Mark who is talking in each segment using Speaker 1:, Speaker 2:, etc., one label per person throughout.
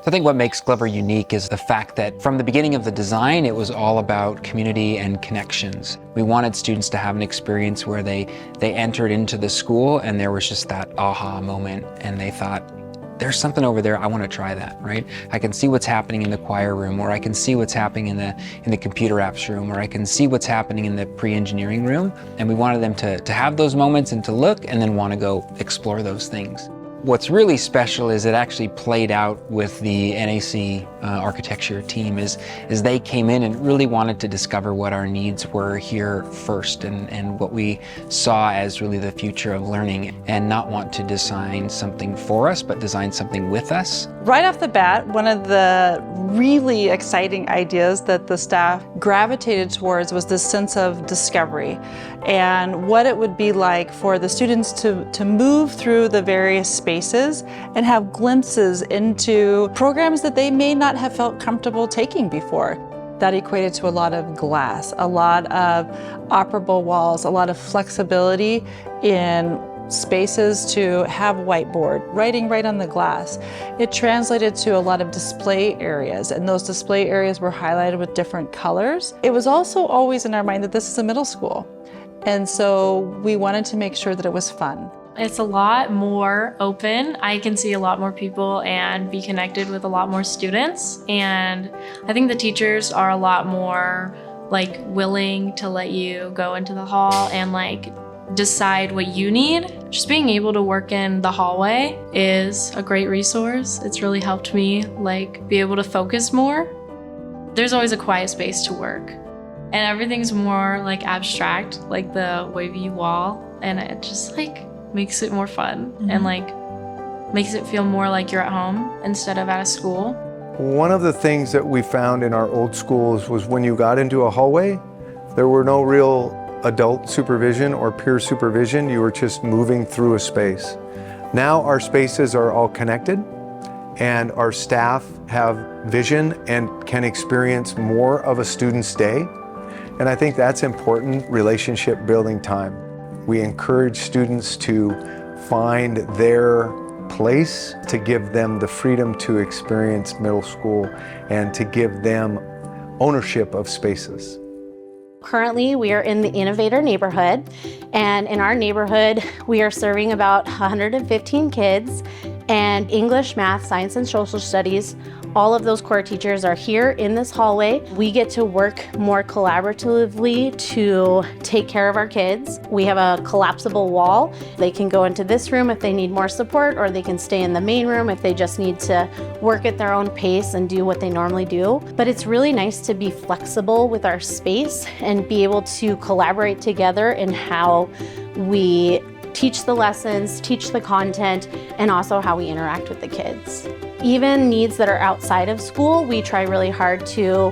Speaker 1: I think what makes Glover unique is the fact that from the beginning of the design, it was all about community and connections. We wanted students to have an experience where they entered into the school and there was just that aha moment and they thought, there's something over there, I want to try that, right? I can see what's happening in the choir room, or I can see what's happening in the computer apps room, or I can see what's happening in the pre-engineering room. And we wanted them to have those moments and to look and then want to go explore those things. What's really special is it actually played out with the NAC Architecture team is they came in and really wanted to discover what our needs were here first and what we saw as really the future of learning, and not want to design something for us, but design something with us.
Speaker 2: Right off the bat, one of the really exciting ideas that the staff gravitated towards was this sense of discovery and what it would be like for the students to move through the various spaces and have glimpses into programs that they may not have felt comfortable taking before. That equated to a lot of glass, a lot of operable walls, a lot of flexibility in spaces to have whiteboard, writing right on the glass. It translated to a lot of display areas, and those display areas were highlighted with different colors. It was also always in our mind that this is a middle school, and so we wanted to make sure that it was fun.
Speaker 3: It's a lot more open. I can see a lot more people and be connected with a lot more students. And I think the teachers are a lot more willing to let you go into the hall and decide what you need. Just being able to work in the hallway is a great resource. It's really helped me be able to focus more. There's always a quiet space to work. And everything's more abstract, like the wavy wall. And it just makes it more fun and makes it feel more like you're at home instead of at a school.
Speaker 4: One of the things that we found in our old schools was when you got into a hallway, there were no real adult supervision or peer supervision. You were just moving through a space. Now our spaces are all connected and our staff have vision and can experience more of a student's day. And I think that's important relationship building time. We encourage students to find their place, to give them the freedom to experience middle school and to give them ownership of spaces.
Speaker 5: Currently, we are in the Innovator neighborhood, and in our neighborhood, we are serving about 115 kids, and English, math, science, and social studies. All of those core teachers are here in this hallway. We get to work more collaboratively to take care of our kids. We have a collapsible wall. They can go into this room if they need more support, or they can stay in the main room if they just need to work at their own pace and do what they normally do. But it's really nice to be flexible with our space and be able to collaborate together in how we teach the lessons, teach the content, and also how we interact with the kids. Even needs that are outside of school, we try really hard to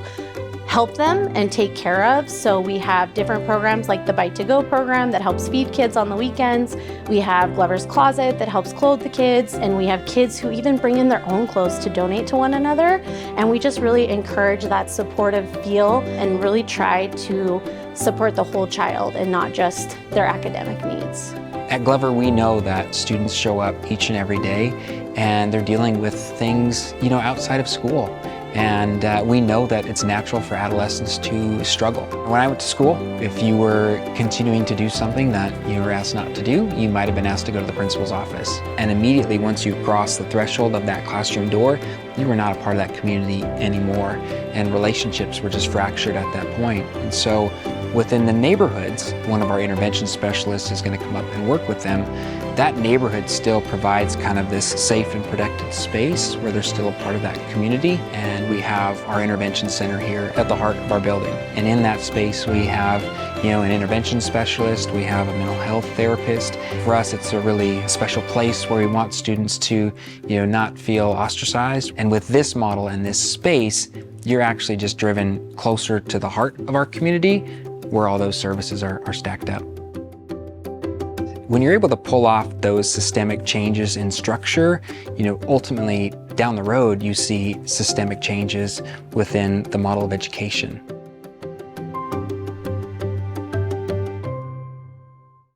Speaker 5: help them and take care of. So we have different programs like the Bite to Go program that helps feed kids on the weekends. We have Glover's Closet that helps clothe the kids, and we have kids who even bring in their own clothes to donate to one another. And we just really encourage that supportive feel and really try to support the whole child and not just their academic needs.
Speaker 1: At Glover, we know that students show up each and every day and they're dealing with things, outside of school. And we know that it's natural for adolescents to struggle. When I went to school, if you were continuing to do something that you were asked not to do, you might have been asked to go to the principal's office. And immediately, once you crossed the threshold of that classroom door, you were not a part of that community anymore. And relationships were just fractured at that point. And so within the neighborhoods, one of our intervention specialists is going to come up and work with them. That neighborhood still provides kind of this safe and protected space where they're still a part of that community. And we have our intervention center here at the heart of our building. And in that space, we have, an intervention specialist, we have a mental health therapist. For us, it's a really special place where we want students to, not feel ostracized. And with this model and this space, you're actually just driven closer to the heart of our community where all those services are stacked up. When you're able to pull off those systemic changes in structure, ultimately down the road, you see systemic changes within the model of education.